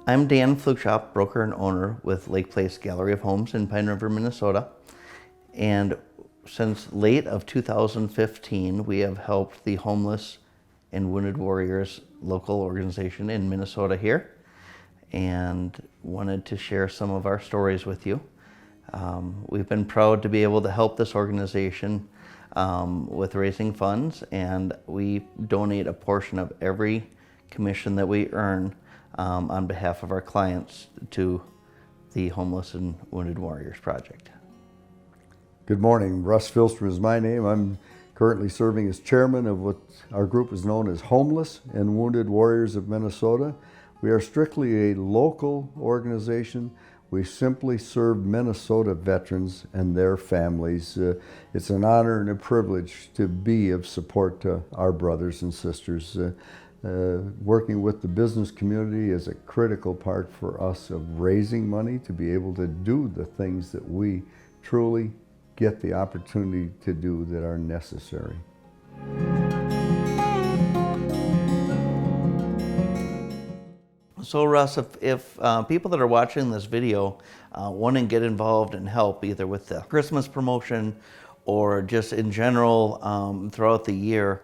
I'm Dan Flugshop, broker and owner with Lake Place Gallery of Homes in Pine River, Minnesota. And since late of 2015, we have helped the Homeless and Wounded Warriors local organization in Minnesota here, and wanted to share some of our stories with you. We've been proud to be able to help this organization with raising funds, and we donate a portion of every commission that we earn on behalf of our clients to the Homeless and Wounded Warriors Project. Good morning. Russ Filster is my name. I'm currently serving as chairman of what our group is known as Homeless and Wounded Warriors of Minnesota. We are strictly a local organization. We simply serve Minnesota veterans and their families. It's an honor and a privilege to be of support to our brothers and sisters. Working with the business community is a critical part for us of raising money to be able to do the things that we truly get the opportunity to do that are necessary. So Russ, if people that are watching this video want to get involved and help either with the Christmas promotion or just in general throughout the year,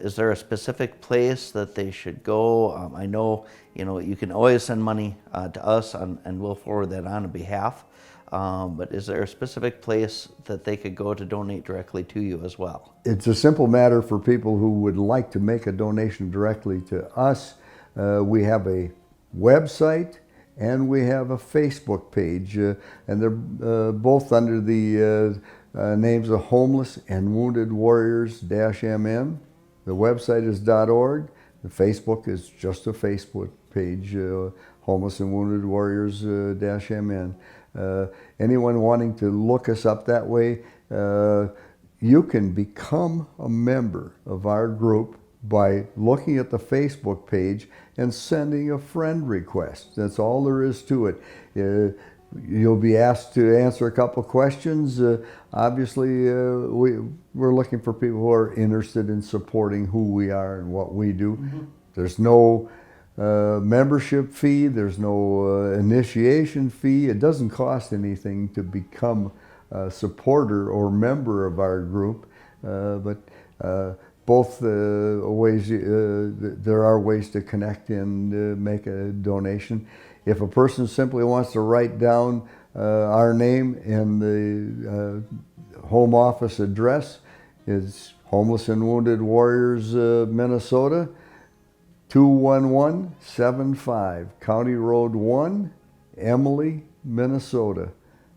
is there a specific place that they should go? I know you can always send money to us and we'll forward that on behalf. But is there a specific place that they could go to donate directly to you as well? It's a simple matter for people who would like to make a donation directly to us. We have a website and we have a Facebook page, and they're both under the names of Homeless and Wounded Warriors-MN. The website is .org. The Facebook is just a Facebook page, Homeless and Wounded Warriors-MN. Anyone wanting to look us up that way, you can become a member of our group by looking at the Facebook page and sending a friend request. That's all there is to it. You'll be asked to answer a couple questions. Obviously, we're looking for people who are interested in supporting who we are and what we do. Mm-hmm. There's no membership fee, there's no initiation fee. It doesn't cost anything to become a supporter or member of our group, but both ways, there are ways to connect and make a donation. If a person simply wants to write down our name and the home office address, is Homeless and Wounded Warriors, Minnesota, 21175, County Road 1, Emily, Minnesota.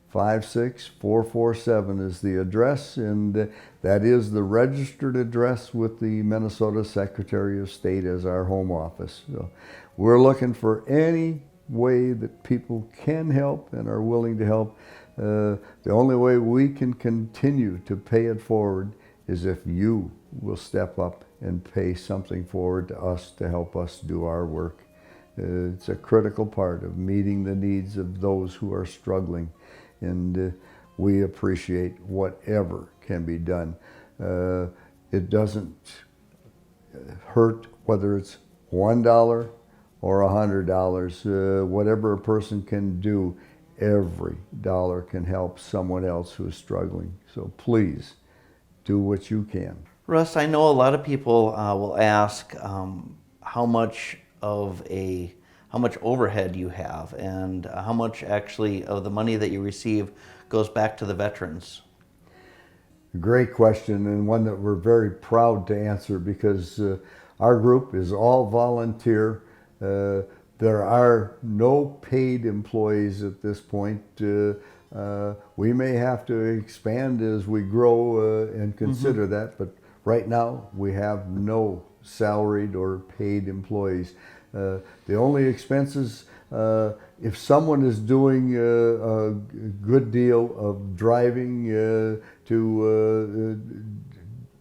56447 is the address, and that is the registered address with the Minnesota Secretary of State as our home office. So we're looking for any way that people can help and are willing to help. The only way we can continue to pay it forward is if you will step up and pay something forward to us to help us do our work. It's a critical part of meeting the needs of those who are struggling, and we appreciate whatever can be done. It doesn't hurt whether it's $1 or $100. Whatever a person can do, every dollar can help someone else who is struggling. So please, do what you can. Russ, I know a lot of people will ask how much overhead you have and how much actually of the money that you receive goes back to the veterans. Great question, and one that we're very proud to answer, because our group is all volunteer. There are no paid employees at this point. We may have to expand as we grow and consider that, but right now we have no salaried or paid employees. The only expenses, if someone is doing a good deal of driving to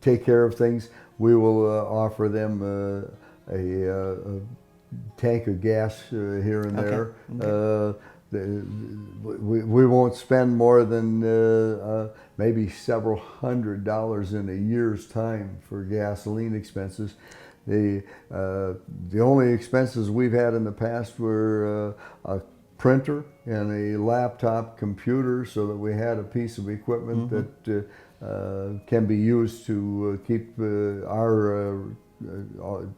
take care of things, we will offer them a tank of gas here and there. Okay. We won't spend more than maybe several $100s in a year's time for gasoline expenses. The only expenses we've had in the past were a printer and a laptop computer, so that we had a piece of equipment that can be used to keep our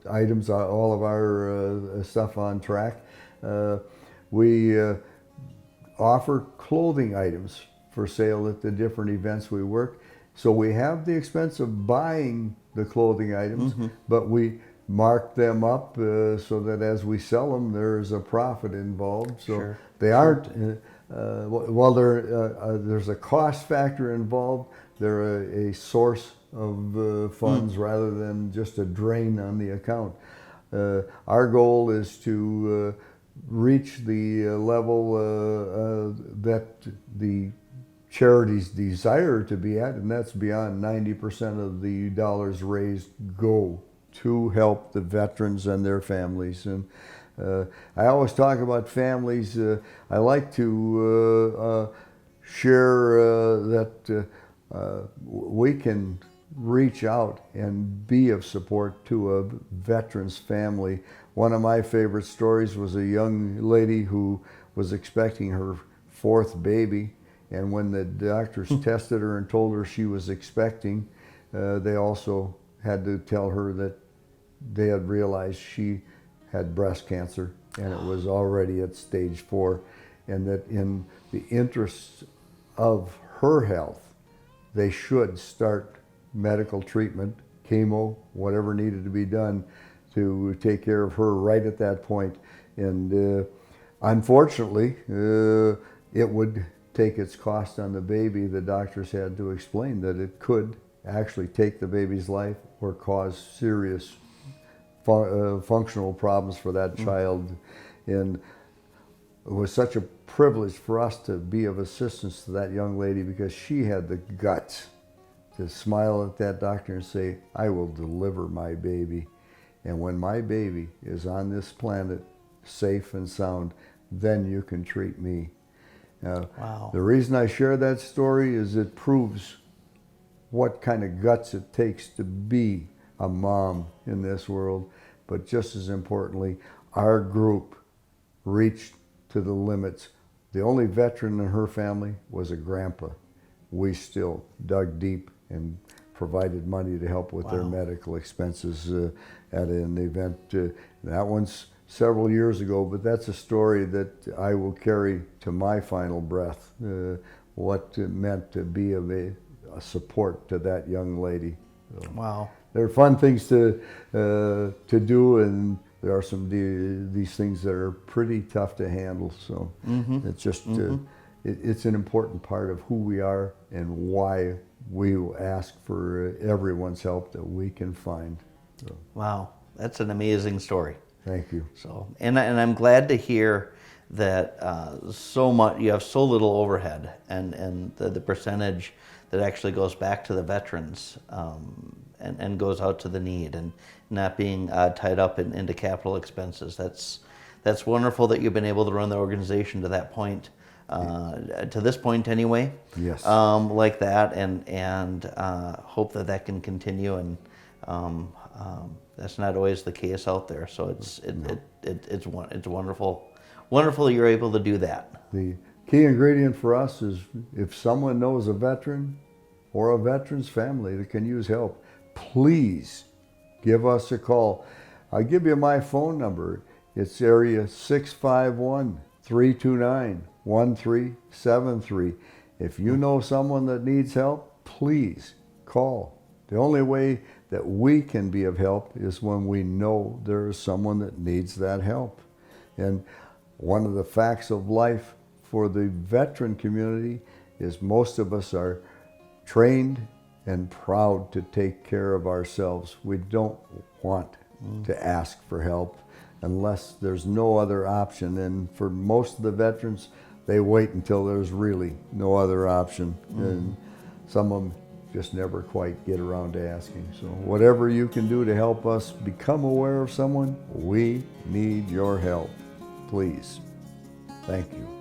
items, all of our stuff on track. We offer clothing items for sale at the different events we work. So we have the expense of buying the clothing items, but we mark them up so that as we sell them, there's a profit involved. So they aren't, while there's a cost factor involved, they're a source of funds rather than just a drain on the account. Our goal is to reach the level that the charities desire to be at, and that's beyond 90% of the dollars raised go to help the veterans and their families. And I always talk about families. I like to share that we can reach out and be of support to a veteran's family. One of my favorite stories was a young lady who was expecting her fourth baby, and when the doctors tested her and told her she was expecting, they also had to tell her that they had realized she had breast cancer and it was already at stage 4, and that in the interests of her health, they should start medical treatment, chemo, whatever needed to be done to take care of her right at that point. And unfortunately, it would take its cost on the baby. The doctors had to explain that it could actually take the baby's life or cause serious functional problems for that child. And it was such a privilege for us to be of assistance to that young lady, because she had the guts to smile at that doctor and say, I will deliver my baby. And when my baby is on this planet, safe and sound, then you can treat me. Wow. The reason I share that story is it proves what kind of guts it takes to be a mom in this world. But just as importantly, our group reached to the limits. The only veteran in her family was a grandpa. We still dug deep and provided money to help with their medical expenses at an event. That one's several years ago, but that's a story that I will carry to my final breath, what it meant to be of a support to that young lady. So, wow. they're fun things to do, and there are some these things that are pretty tough to handle. So it's just it's an important part of who we are and why we will ask for everyone's help that we can find. So. Wow, that's an amazing story. Thank you. So, and I'm glad to hear that so much, you have so little overhead, and the percentage that actually goes back to the veterans and goes out to the need, and not being tied up into capital expenses. That's wonderful that you've been able to run the organization to that point, to this point anyway. Yes. Like that, and hope that can continue, and that's not always the case out there. So it's wonderful that you're able to do that. The key ingredient for us is if someone knows a veteran or a veteran's family that can use help, please give us a call. I'll give you my phone number. It's area 651-329-1373. If you know someone that needs help, please call. The only way that we can be of help is when we know there is someone that needs that help. And one of the facts of life for the veteran community is most of us are trained and proud to take care of ourselves. We don't want to ask for help unless there's no other option. And for most of the veterans, they wait until there's really no other option. And some of them just never quite get around to asking. So whatever you can do to help us become aware of someone, we need your help. Please. Thank you.